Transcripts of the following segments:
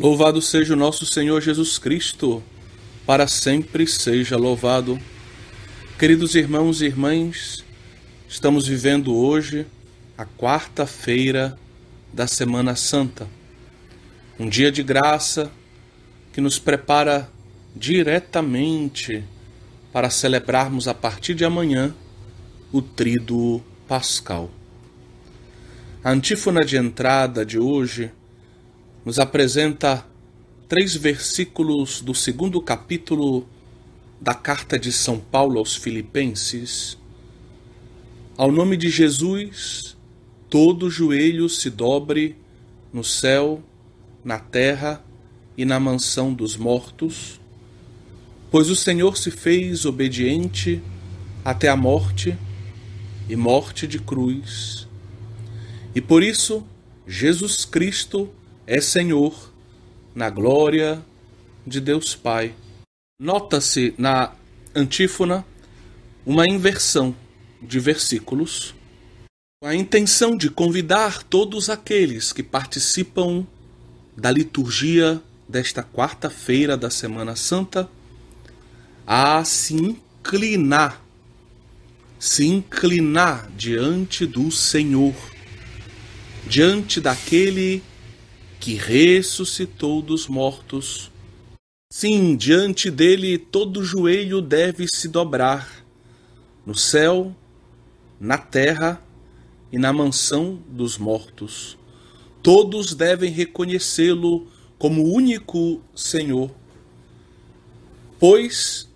Louvado seja o nosso Senhor Jesus Cristo, para sempre seja louvado. Queridos irmãos e irmãs, estamos vivendo hoje a quarta-feira da Semana Santa, um dia de graça que nos prepara diretamente para celebrarmos a partir de amanhã o Tríduo Pascal. A antífona de entrada de hoje nos apresenta 3 versículos do 2º capítulo da carta de São Paulo aos Filipenses. Ao nome de Jesus, todo joelho se dobre no céu, na terra e na mansão dos mortos, pois o Senhor se fez obediente até a morte e morte de cruz. E por isso, Jesus Cristo é Senhor, na glória de Deus Pai. Nota-se na antífona uma inversão de versículos, com a intenção de convidar todos aqueles que participam da liturgia desta quarta-feira da Semana Santa a se inclinar diante do Senhor, diante daquele que ressuscitou dos mortos. Sim, diante dele todo joelho deve se dobrar, no céu, na terra e na mansão dos mortos. Todos devem reconhecê-lo como único Senhor. Pois,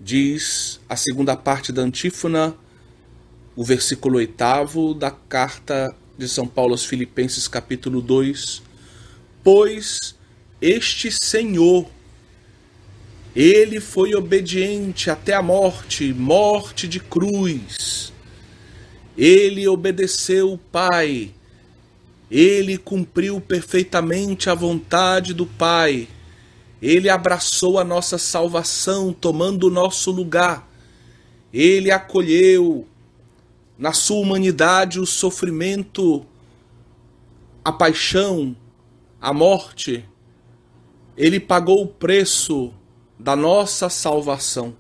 diz a segunda parte da antífona, o versículo 8º da carta de São Paulo aos Filipenses, capítulo 2, pois este Senhor, ele foi obediente até a morte, morte de cruz. Ele obedeceu o Pai, ele cumpriu perfeitamente a vontade do Pai, ele abraçou a nossa salvação, tomando o nosso lugar, ele acolheu na sua humanidade o sofrimento, a paixão, a morte. Ele pagou o preço da nossa salvação.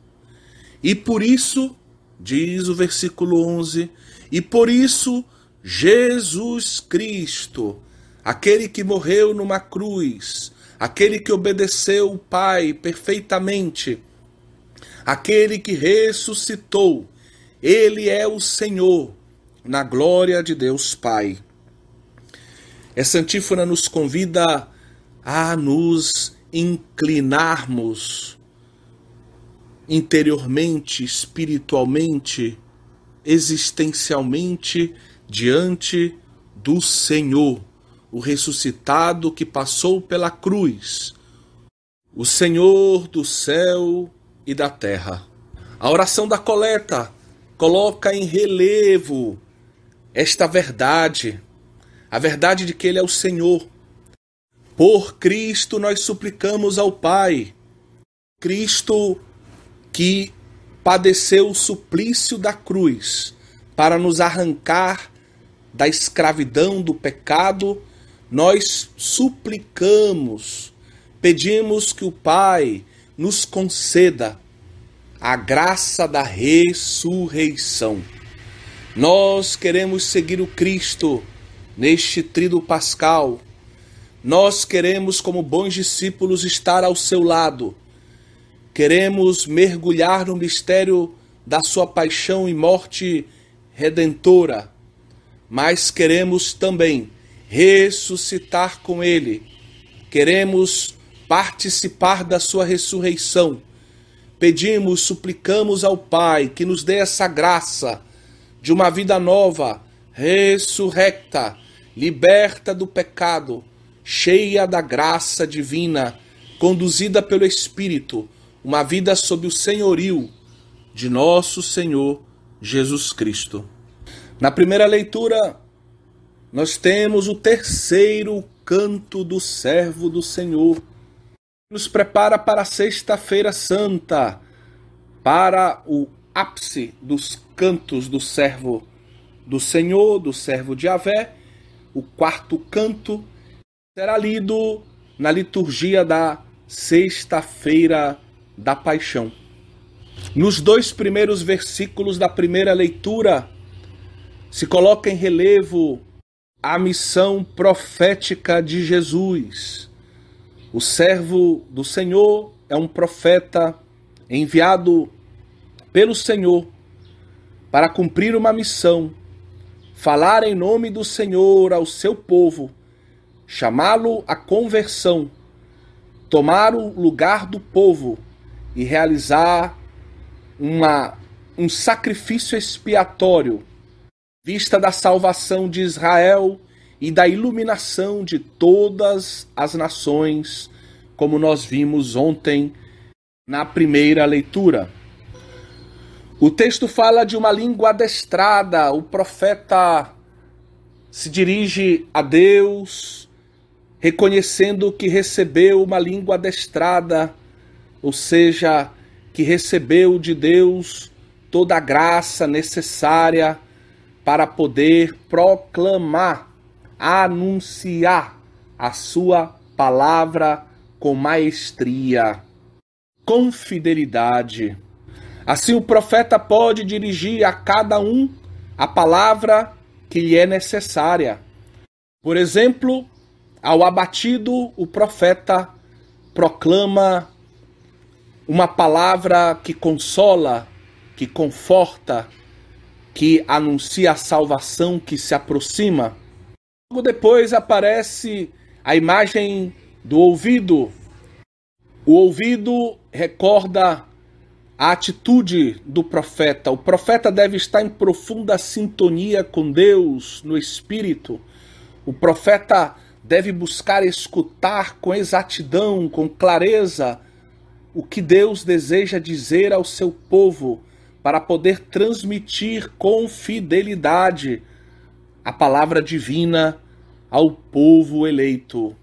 E por isso, diz o versículo 11, e por isso Jesus Cristo, aquele que morreu numa cruz, aquele que obedeceu o Pai perfeitamente, aquele que ressuscitou, ele é o Senhor, na glória de Deus Pai. Essa antífona nos convida a nos inclinarmos interiormente, espiritualmente, existencialmente diante do Senhor, o ressuscitado que passou pela cruz, o Senhor do céu e da terra. A oração da coleta coloca em relevo esta verdade, a verdade de que Ele é o Senhor. Por Cristo nós suplicamos ao Pai, Cristo que padeceu o suplício da cruz para nos arrancar da escravidão do pecado, nós suplicamos, pedimos que o Pai nos conceda a graça da ressurreição. Nós queremos seguir o Cristo neste Tríduo Pascal. Nós queremos, como bons discípulos, estar ao seu lado. Queremos mergulhar no mistério da sua paixão e morte redentora, mas queremos também ressuscitar com ele. Queremos participar da sua ressurreição. Pedimos, suplicamos ao Pai que nos dê essa graça de uma vida nova, ressurrecta, liberta do pecado, cheia da graça divina, conduzida pelo Espírito, uma vida sob o senhorio de nosso Senhor Jesus Cristo. Na primeira leitura, nós temos o 3º canto do servo do Senhor, que nos prepara para a Sexta-feira Santa, para o ápice dos cantos do servo do Senhor, do servo de Yahvé. O 4º canto será lido na liturgia da Sexta-feira da Paixão. Nos 2 primeiros versículos da primeira leitura, se coloca em relevo a missão profética de Jesus. O servo do Senhor é um profeta enviado pelo Senhor para cumprir uma missão, falar em nome do Senhor ao seu povo, chamá-lo à conversão, tomar o lugar do povo e realizar um sacrifício expiatório, vista da salvação de Israel e da iluminação de todas as nações, como nós vimos ontem na primeira leitura. O texto fala de uma língua adestrada. O profeta se dirige a Deus, reconhecendo que recebeu uma língua adestrada, ou seja, que recebeu de Deus toda a graça necessária para poder proclamar, anunciar a sua palavra com maestria, com fidelidade. Assim o profeta pode dirigir a cada um a palavra que lhe é necessária. Por exemplo, ao abatido, o profeta proclama uma palavra que consola, que conforta, que anuncia a salvação que se aproxima. Logo depois aparece a imagem do ouvido. O ouvido recorda a atitude do profeta. O profeta deve estar em profunda sintonia com Deus no Espírito. O profeta deve buscar escutar com exatidão, com clareza, o que Deus deseja dizer ao seu povo, para poder transmitir com fidelidade a palavra divina ao povo eleito.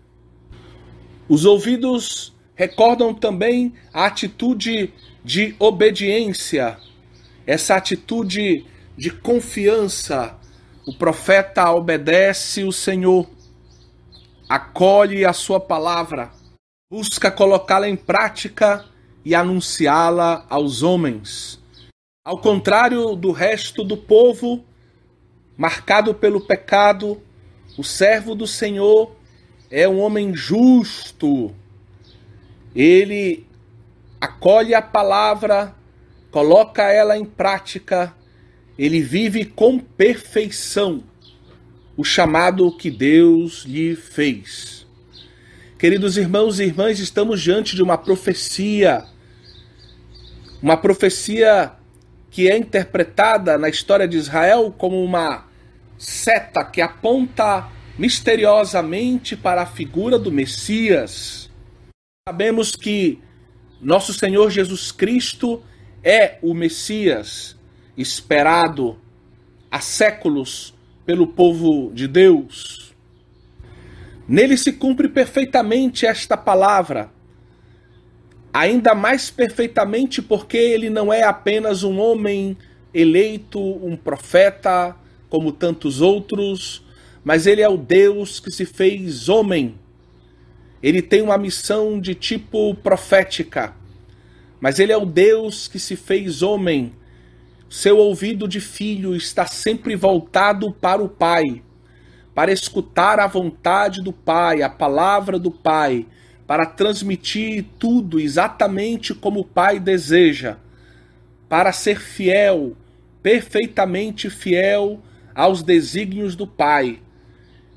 Os ouvidos recordam também a atitude de obediência, essa atitude de confiança. O profeta obedece o Senhor, acolhe a sua palavra, busca colocá-la em prática e anunciá-la aos homens. Ao contrário do resto do povo, marcado pelo pecado, o servo do Senhor é um homem justo. Ele acolhe a palavra, coloca ela em prática, ele vive com perfeição o chamado que Deus lhe fez. Queridos irmãos e irmãs, estamos diante de uma profecia que é interpretada na história de Israel como uma seta que aponta misteriosamente para a figura do Messias. Sabemos que nosso Senhor Jesus Cristo é o Messias, esperado há séculos pelo povo de Deus. Nele se cumpre perfeitamente esta palavra, ainda mais perfeitamente porque ele não é apenas um homem eleito, um profeta, como tantos outros, mas ele é o Deus que se fez homem. Ele tem uma missão de tipo profética, mas ele é o Deus que se fez homem. Seu ouvido de filho está sempre voltado para o Pai, para escutar a vontade do Pai, a palavra do Pai, para transmitir tudo exatamente como o Pai deseja, para ser fiel, perfeitamente fiel aos desígnios do Pai.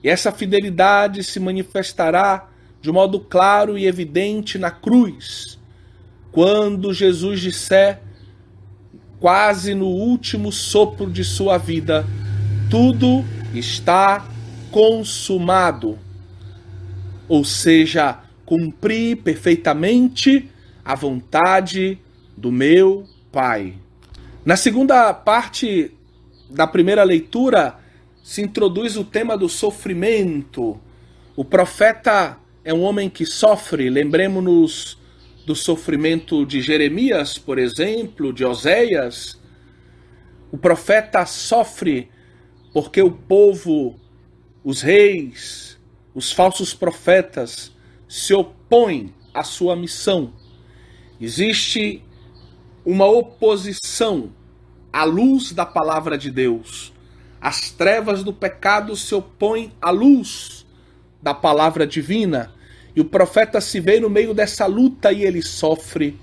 E essa fidelidade se manifestará de modo claro e evidente na cruz, quando Jesus disser, quase no último sopro de sua vida, tudo está consumado. Ou seja, cumpri perfeitamente a vontade do meu Pai. Na segunda parte da primeira leitura, se introduz o tema do sofrimento. O profeta é um homem que sofre. Lembremos-nos do sofrimento de Jeremias, por exemplo, de Oséias. O profeta sofre porque o povo, os reis, os falsos profetas, se opõem à sua missão. Existe uma oposição à luz da palavra de Deus. As trevas do pecado se opõem à luz da palavra divina. E o profeta se vê no meio dessa luta e ele sofre.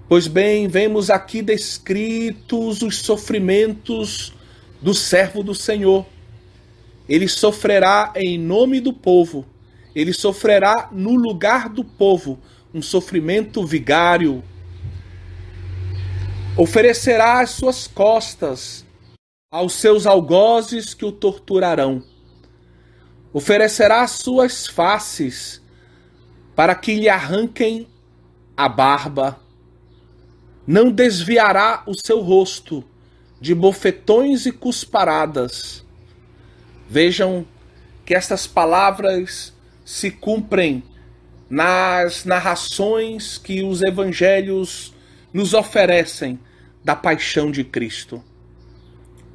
Pois bem, vemos aqui descritos os sofrimentos do servo do Senhor. Ele sofrerá em nome do povo. Ele sofrerá no lugar do povo, um sofrimento vigário. Oferecerá as suas costas aos seus algozes que o torturarão. Oferecerá as suas faces para que lhe arranquem a barba. Não desviará o seu rosto de bofetões e cusparadas. Vejam que estas palavras se cumprem nas narrações que os evangelhos nos oferecem da paixão de Cristo.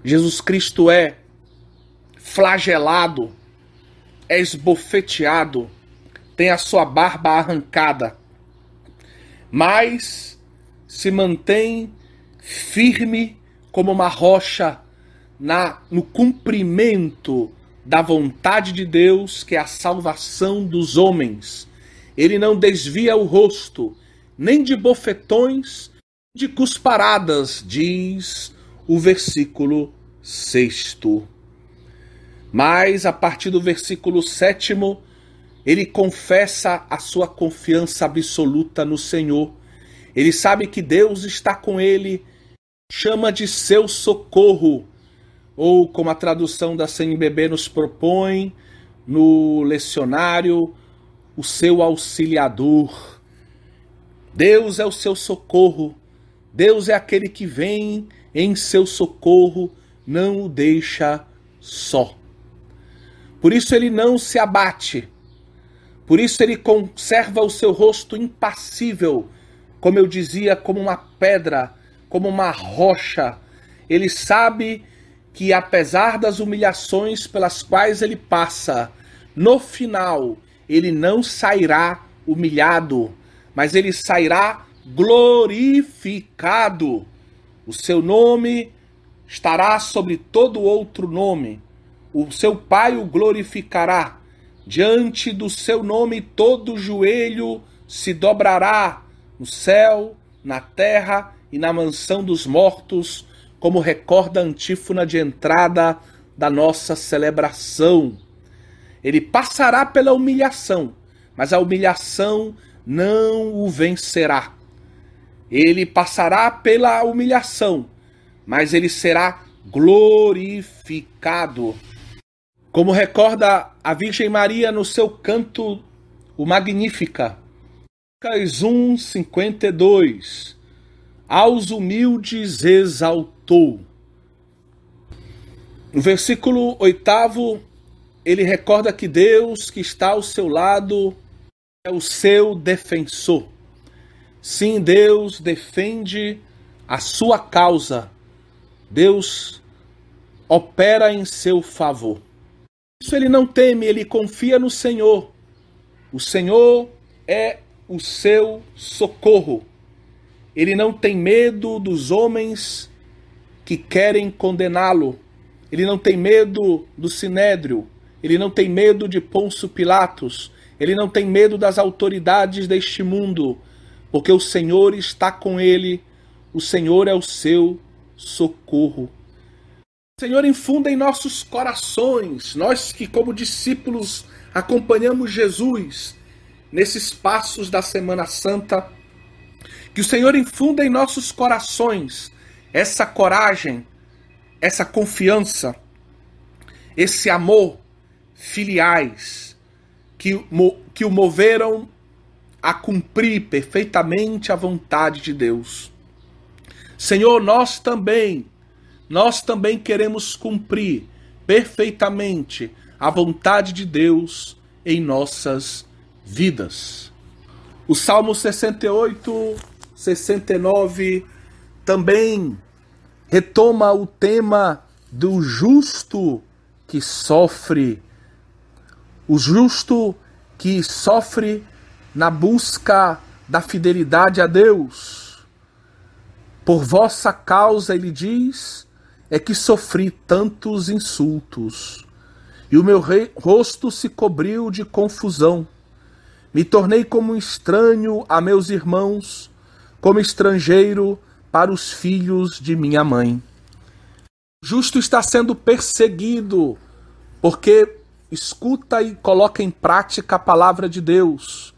Jesus Cristo é flagelado, é esbofeteado, tem a sua barba arrancada, mas se mantém firme como uma rocha no cumprimento da vontade de Deus, que é a salvação dos homens. Ele não desvia o rosto, nem de bofetões, de cusparadas, diz o versículo 6. Mas, a partir do versículo 7, ele confessa a sua confiança absoluta no Senhor. Ele sabe que Deus está com ele, chama de seu socorro, ou como a tradução da CNBB nos propõe no lecionário, o seu auxiliador. Deus é o seu socorro, Deus é aquele que vem em seu socorro, não o deixa só. Por isso ele não se abate, por isso ele conserva o seu rosto impassível, como eu dizia, como uma pedra, como uma rocha. Ele sabe que apesar das humilhações pelas quais ele passa, no final ele não sairá humilhado, mas ele sairá glorificado. O seu nome estará sobre todo outro nome. O seu Pai o glorificará. Diante do seu nome todo joelho se dobrará, no céu, na terra e na mansão dos mortos, como recorda a antífona de entrada da nossa celebração. Ele passará pela humilhação, mas a humilhação não o vencerá. Ele passará pela humilhação, mas ele será glorificado. Como recorda a Virgem Maria no seu canto, o Magnífica, Lucas 1:52, aos humildes exaltou. No versículo 8, ele recorda que Deus que está ao seu lado é o seu defensor. Sim, Deus defende a sua causa. Deus opera em seu favor. Isso ele não teme, ele confia no Senhor. O Senhor é o seu socorro. Ele não tem medo dos homens que querem condená-lo. Ele não tem medo do Sinédrio. Ele não tem medo de Pôncio Pilatos. Ele não tem medo das autoridades deste mundo, porque o Senhor está com ele. O Senhor é o seu socorro. O Senhor infunda em nossos corações, nós que como discípulos acompanhamos Jesus nesses passos da Semana Santa, que o Senhor infunda em nossos corações essa coragem, essa confiança, esse amor filiais que o moveram a cumprir perfeitamente a vontade de Deus. Senhor, nós também queremos cumprir perfeitamente a vontade de Deus em nossas vidas. O Salmo 68, 69 também retoma o tema do justo que sofre. O justo que sofre na busca da fidelidade a Deus. Por vossa causa, ele diz, é que sofri tantos insultos, e o meu rosto se cobriu de confusão. Me tornei como um estranho a meus irmãos, como estrangeiro para os filhos de minha mãe. O justo está sendo perseguido porque escuta e coloca em prática a palavra de Deus.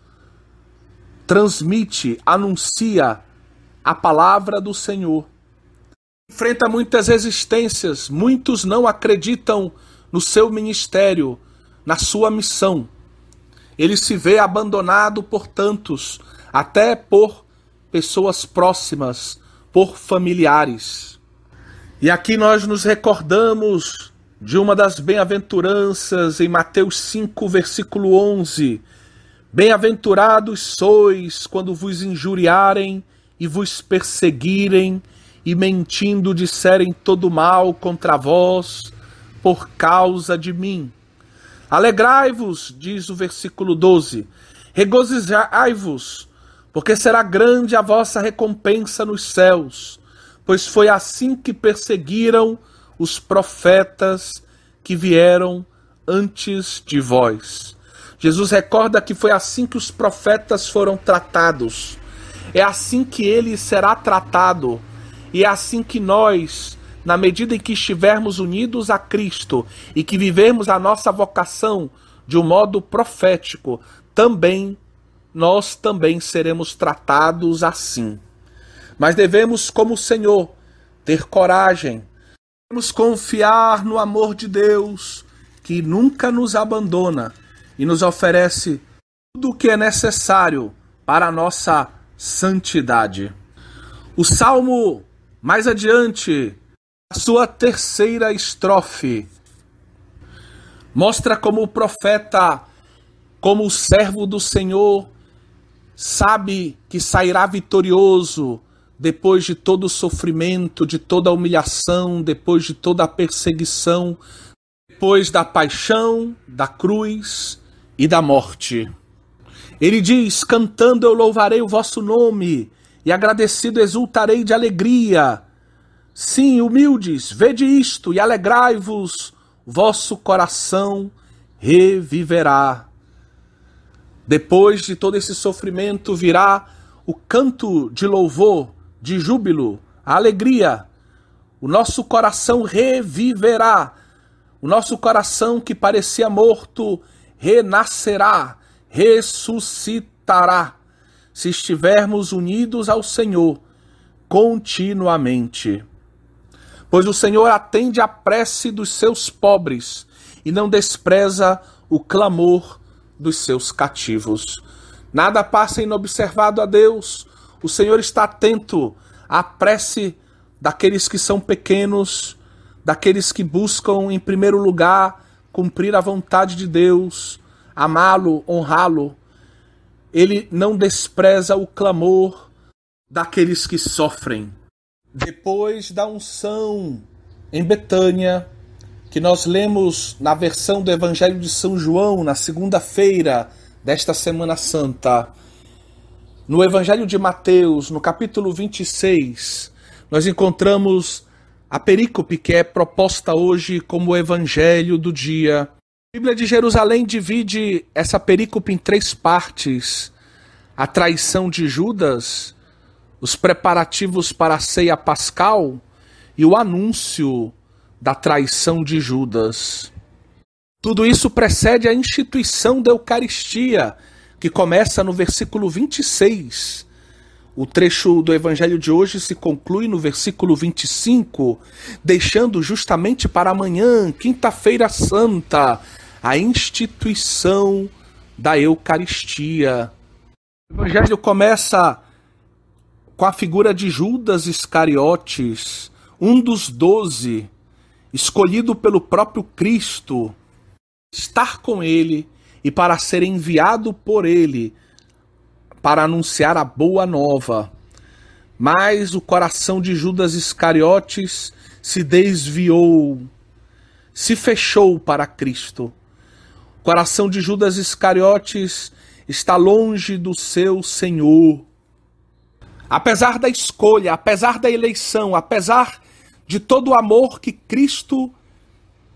Transmite, anuncia a palavra do Senhor. Enfrenta muitas resistências, muitos não acreditam no seu ministério, na sua missão. Ele se vê abandonado por tantos, até por pessoas próximas, por familiares. E aqui nós nos recordamos de uma das bem-aventuranças em Mateus 5, versículo 11. Bem-aventurados sois quando vos injuriarem e vos perseguirem e mentindo disserem todo mal contra vós por causa de mim. Alegrai-vos, diz o versículo 12, regozijai-vos, porque será grande a vossa recompensa nos céus, pois foi assim que perseguiram os profetas que vieram antes de vós. Jesus recorda que foi assim que os profetas foram tratados, é assim que ele será tratado, e é assim que nós, na medida em que estivermos unidos a Cristo e que vivemos a nossa vocação de um modo profético, nós também seremos tratados assim. Mas devemos, como o Senhor, ter coragem, devemos confiar no amor de Deus, que nunca nos abandona e nos oferece tudo o que é necessário para a nossa santidade. O Salmo, mais adiante, a sua terceira estrofe, mostra como o profeta, como o servo do Senhor, sabe que sairá vitorioso depois de todo o sofrimento, de toda a humilhação, depois de toda a perseguição, depois da paixão, da cruz e da morte. Ele diz, cantando eu louvarei o vosso nome, e agradecido exultarei de alegria. Sim, humildes, vede isto, e alegrai-vos, vosso coração reviverá. Depois de todo esse sofrimento virá o canto de louvor, de júbilo, a alegria. O nosso coração reviverá. O nosso coração que parecia morto renascerá, ressuscitará, se estivermos unidos ao Senhor continuamente. Pois o Senhor atende à prece dos seus pobres e não despreza o clamor dos seus cativos. Nada passa inobservado a Deus. O Senhor está atento à prece daqueles que são pequenos, daqueles que buscam, em primeiro lugar, cumprir a vontade de Deus, amá-lo, honrá-lo. Ele não despreza o clamor daqueles que sofrem. Depois da unção em Betânia, que nós lemos na versão do Evangelho de São João, na segunda-feira desta Semana Santa, no Evangelho de Mateus, no capítulo 26, nós encontramos a perícope que é proposta hoje como o Evangelho do dia. A Bíblia de Jerusalém divide essa perícope em 3 partes. A traição de Judas, os preparativos para a ceia pascal e o anúncio da traição de Judas. Tudo isso precede a instituição da Eucaristia, que começa no versículo 26. O trecho do Evangelho de hoje se conclui no versículo 25, deixando justamente para amanhã, quinta-feira santa, a instituição da Eucaristia. O Evangelho começa com a figura de Judas Iscariotes, um dos 12, escolhido pelo próprio Cristo, estar com ele e para ser enviado por ele para anunciar a boa nova. Mas o coração de Judas Iscariotes se desviou, se fechou para Cristo. O coração de Judas Iscariotes está longe do seu Senhor. Apesar da escolha, apesar da eleição, apesar de todo o amor que Cristo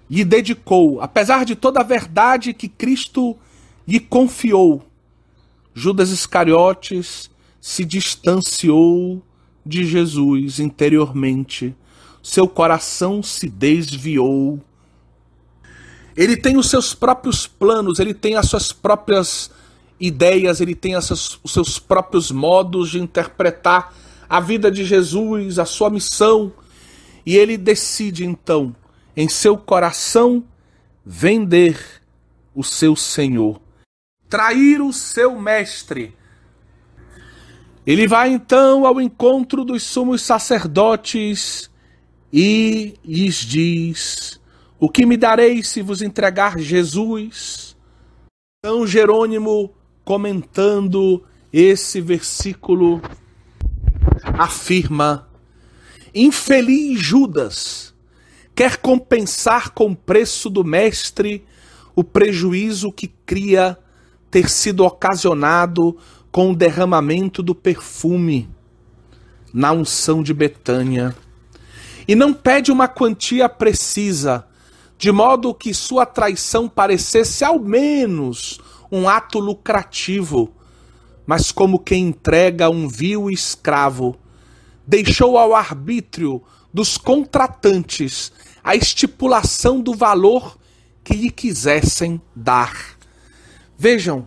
lhe dedicou, apesar de toda a verdade que Cristo lhe confiou, Judas Iscariotes se distanciou de Jesus interiormente. Seu coração se desviou. Ele tem os seus próprios planos, ele tem as suas próprias ideias, ele tem os seus próprios modos de interpretar a vida de Jesus, a sua missão. E ele decide então, em seu coração, vender o seu Senhor, trair o seu mestre. Ele vai então ao encontro dos sumos sacerdotes e lhes diz: o que me dareis se vos entregar Jesus? Então Jerônimo, comentando esse versículo, afirma: infeliz Judas, quer compensar com o preço do mestre o prejuízo que cria ter sido ocasionado com o derramamento do perfume na unção de Betânia. E não pede uma quantia precisa, de modo que sua traição parecesse ao menos um ato lucrativo, mas como quem entrega um vil escravo, deixou ao arbítrio dos contratantes a estipulação do valor que lhe quisessem dar. Vejam,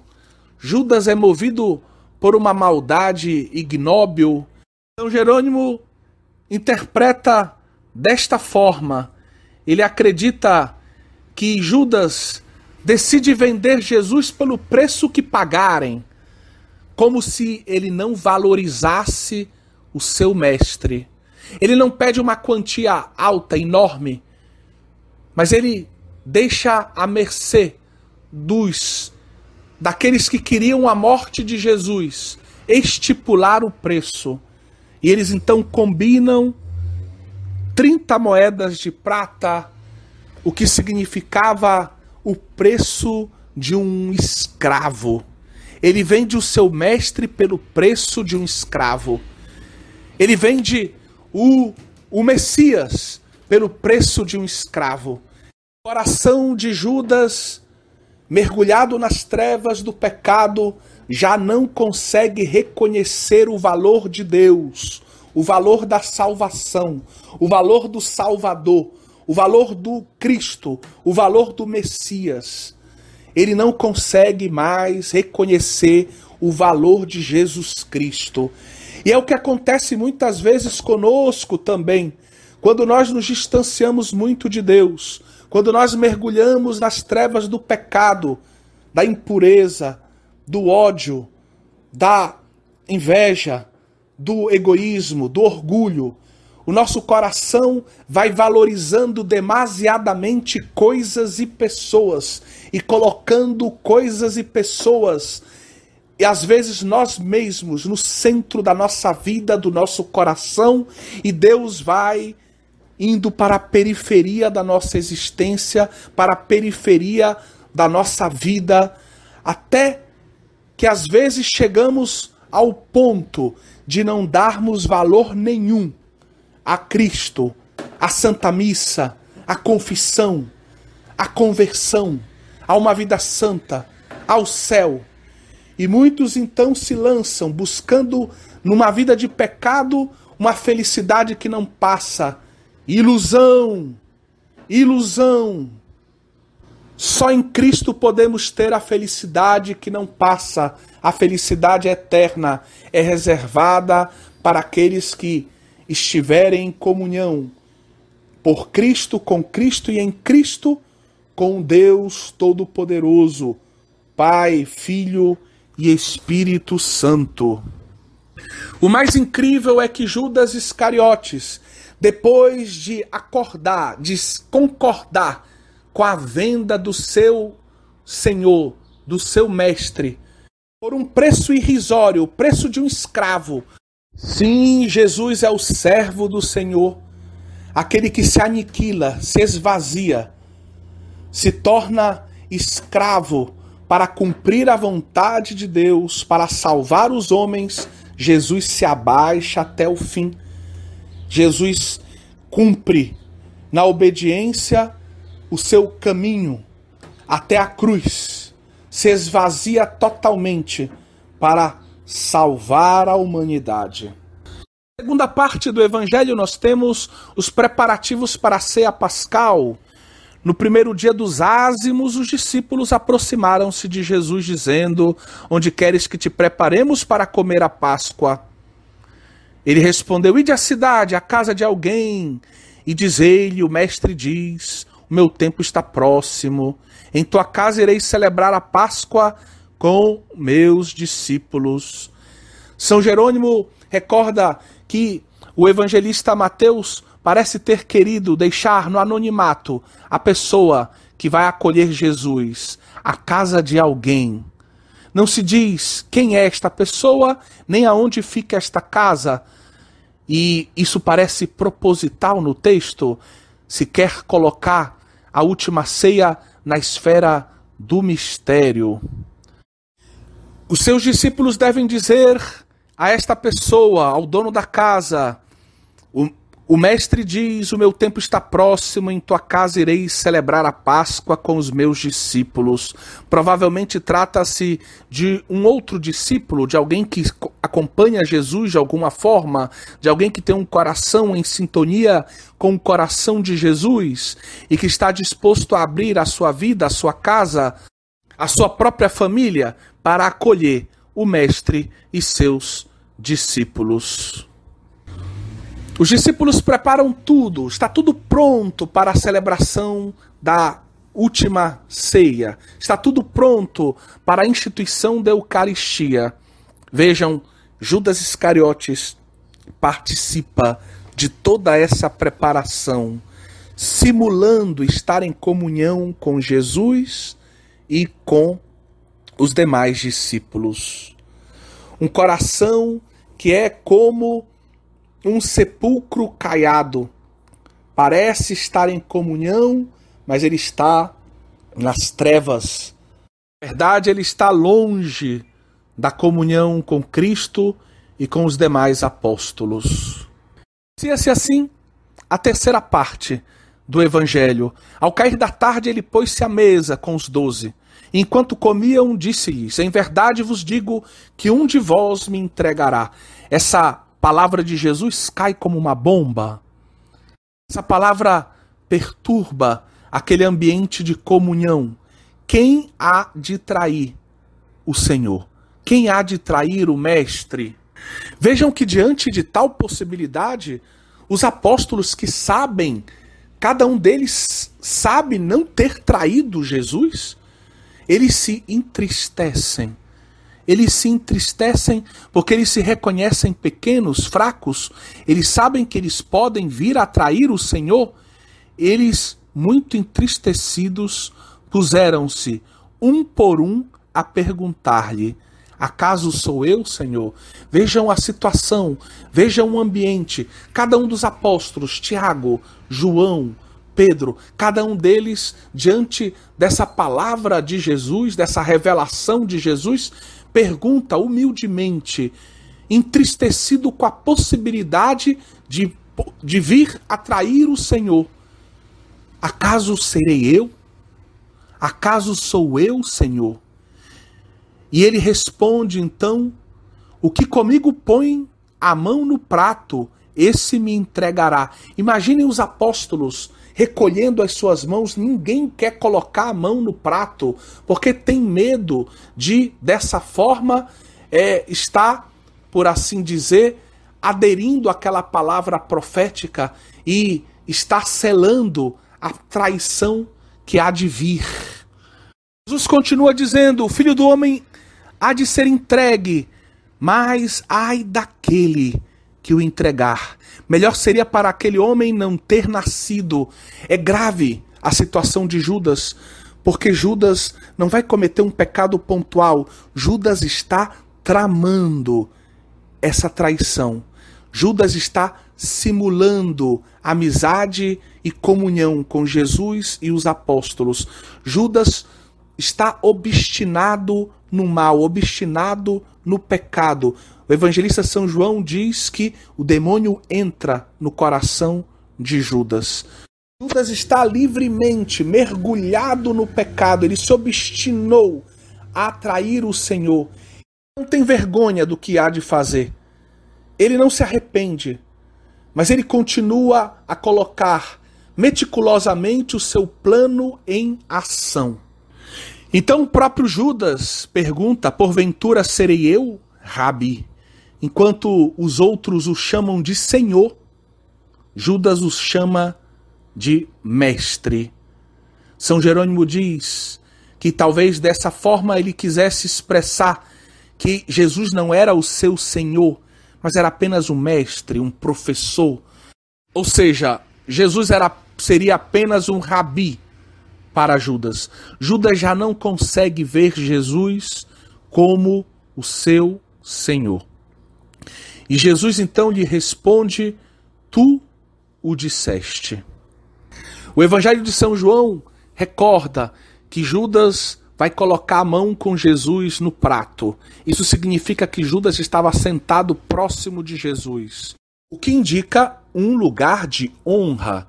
Judas é movido por uma maldade ignóbil. São Jerônimo interpreta desta forma. Ele acredita que Judas decide vender Jesus pelo preço que pagarem, como se ele não valorizasse o seu mestre. Ele não pede uma quantia alta, enorme, mas ele deixa à mercê daqueles que queriam a morte de Jesus estipular o preço. E eles então combinam 30 moedas de prata, o que significava o preço de um escravo. Ele vende o seu mestre pelo preço de um escravo. Ele vende o Messias pelo preço de um escravo. O coração de Judas, mergulhado nas trevas do pecado, já não consegue reconhecer o valor de Deus, o valor da salvação, o valor do Salvador, o valor do Cristo, o valor do Messias. Ele não consegue mais reconhecer o valor de Jesus Cristo. E é o que acontece muitas vezes conosco também, quando nós nos distanciamos muito de Deus, quando nós mergulhamos nas trevas do pecado, da impureza, do ódio, da inveja, do egoísmo, do orgulho. O nosso coração vai valorizando demasiadamente coisas e pessoas, e colocando coisas e pessoas, e às vezes nós mesmos, no centro da nossa vida, do nosso coração, e Deus vai indo para a periferia da nossa existência, para a periferia da nossa vida, até que às vezes chegamos ao ponto de não darmos valor nenhum a Cristo, a Santa Missa, a confissão, a conversão, a uma vida santa, ao céu. E muitos então se lançam buscando numa vida de pecado uma felicidade que não passa. Ilusão, ilusão. Só em Cristo podemos ter a felicidade que não passa. A felicidade eterna é reservada para aqueles que estiverem em comunhão por Cristo, com Cristo e em Cristo, com Deus Todo-Poderoso, Pai, Filho e Espírito Santo. O mais incrível é que Judas Iscariotes, depois de acordar, de concordar com a venda do seu Senhor, do seu mestre, por um preço irrisório, o preço de um escravo. Sim, Jesus é o servo do Senhor, aquele que se aniquila, se esvazia, se torna escravo para cumprir a vontade de Deus, para salvar os homens, Jesus se abaixa até o fim. Jesus cumpre na obediência o seu caminho até a cruz, se esvazia totalmente para salvar a humanidade. Na segunda parte do Evangelho nós temos os preparativos para a ceia pascal. No primeiro dia dos ázimos, os discípulos aproximaram-se de Jesus dizendo: onde queres que te preparemos para comer a Páscoa? Ele respondeu: ide à cidade, à casa de alguém, e dizei-lhe, o mestre diz, o meu tempo está próximo, em tua casa irei celebrar a Páscoa com meus discípulos. São Jerônimo recorda que o evangelista Mateus parece ter querido deixar no anonimato a pessoa que vai acolher Jesus, a casa de alguém. Não se diz quem é esta pessoa, nem aonde fica esta casa. E isso parece proposital no texto. Se quer colocar a última ceia na esfera do mistério. Os seus discípulos devem dizer a esta pessoa, ao dono da casa: o mestre diz, o meu tempo está próximo, em tua casa irei celebrar a Páscoa com os meus discípulos. Provavelmente trata-se de um outro discípulo, de alguém que acompanha Jesus de alguma forma, de alguém que tem um coração em sintonia com o coração de Jesus e que está disposto a abrir a sua vida, a sua casa, a sua própria família para acolher o mestre e seus discípulos. Os discípulos preparam tudo, está tudo pronto para a celebração da última ceia. Está tudo pronto para a instituição da Eucaristia. Vejam, Judas Iscariotes participa de toda essa preparação, simulando estar em comunhão com Jesus e com os demais discípulos. Um coração que é como um sepulcro caiado. Parece estar em comunhão, mas ele está nas trevas. Na verdade, ele está longe da comunhão com Cristo e com os demais apóstolos. Inicia-se assim a terceira parte do Evangelho. Ao cair da tarde, ele pôs-se à mesa com os 12. Enquanto comiam, disse-lhes: em verdade vos digo que um de vós me entregará. Essa palavra de Jesus cai como uma bomba. Essa palavra perturba aquele ambiente de comunhão. Quem há de trair o Senhor? Quem há de trair o Mestre? Vejam que diante de tal possibilidade, os apóstolos que sabem, cada um deles sabe não ter traído Jesus, eles se entristecem. Eles se entristecem porque eles se reconhecem pequenos, fracos. Eles sabem que eles podem vir a trair o Senhor. Eles, muito entristecidos, puseram-se um por um a perguntar-lhe: acaso sou eu, Senhor? Vejam a situação, vejam o ambiente. Cada um dos apóstolos, Tiago, João, Pedro, cada um deles, diante dessa palavra de Jesus, dessa revelação de Jesus, pergunta humildemente, entristecido com a possibilidade de vir a trair o Senhor: acaso serei eu? Acaso sou eu, Senhor? E ele responde então: o que comigo põe a mão no prato, esse me entregará. Imaginem os apóstolos recolhendo as suas mãos. Ninguém quer colocar a mão no prato, porque tem medo de, dessa forma, estar, por assim dizer, aderindo àquela palavra profética e estar selando a traição que há de vir. Jesus continua dizendo: o Filho do Homem há de ser entregue, mas ai daquele que o entregar. Melhor seria para aquele homem não ter nascido. É grave a situação de Judas, porque Judas não vai cometer um pecado pontual. Judas está tramando essa traição. Judas está simulando amizade e comunhão com Jesus e os apóstolos. Judas está obstinado no mal, obstinado no pecado. O evangelista São João diz que o demônio entra no coração de Judas. Judas está livremente mergulhado no pecado, ele se obstinou a atrair o Senhor. Não tem vergonha do que há de fazer. Ele não se arrepende, mas ele continua a colocar meticulosamente o seu plano em ação. Então o próprio Judas pergunta: porventura serei eu, Rabi? Enquanto os outros o chamam de Senhor, Judas os chama de Mestre. São Jerônimo diz que talvez dessa forma ele quisesse expressar que Jesus não era o seu Senhor, mas era apenas um mestre, um professor. Ou seja, Jesus seria apenas um rabi para Judas. Judas já não consegue ver Jesus como o seu Senhor. E Jesus então lhe responde: tu o disseste. O Evangelho de São João recorda que Judas vai colocar a mão com Jesus no prato. Isso significa que Judas estava sentado próximo de Jesus, o que indica um lugar de honra.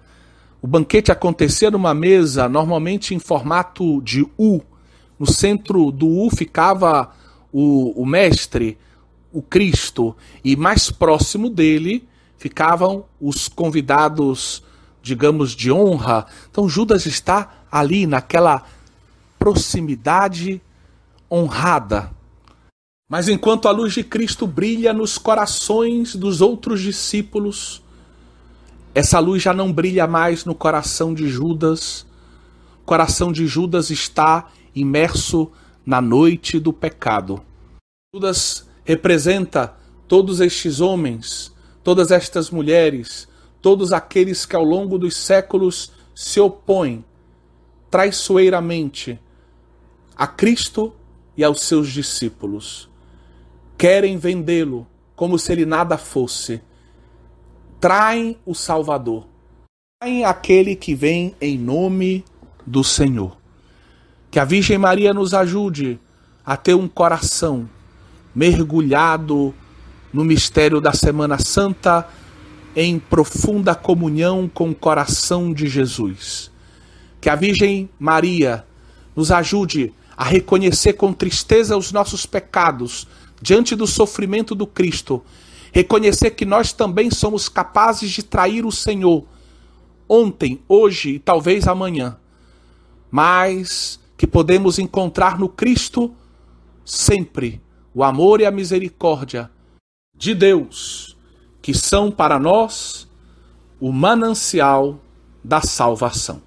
O banquete acontecia numa mesa, normalmente em formato de U. No centro do U ficava o mestre, o Cristo, e mais próximo dele ficavam os convidados, digamos, de honra. Então Judas está ali naquela proximidade honrada. Mas enquanto a luz de Cristo brilha nos corações dos outros discípulos, essa luz já não brilha mais no coração de Judas. O coração de Judas está imerso na noite do pecado. Judas representa todos estes homens, todas estas mulheres, todos aqueles que ao longo dos séculos se opõem traiçoeiramente a Cristo e aos seus discípulos. Querem vendê-lo como se ele nada fosse. Traem o Salvador. Traem aquele que vem em nome do Senhor. Que a Virgem Maria nos ajude a ter um coração mergulhado no mistério da Semana Santa, em profunda comunhão com o coração de Jesus. Que a Virgem Maria nos ajude a reconhecer com tristeza os nossos pecados diante do sofrimento do Cristo. Reconhecer que nós também somos capazes de trair o Senhor ontem, hoje e talvez amanhã. Mas que podemos encontrar no Cristo sempre o amor e a misericórdia de Deus, que são para nós o manancial da salvação.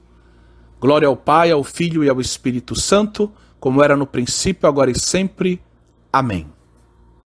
Glória ao Pai, ao Filho e ao Espírito Santo, como era no princípio, agora e sempre. Amém.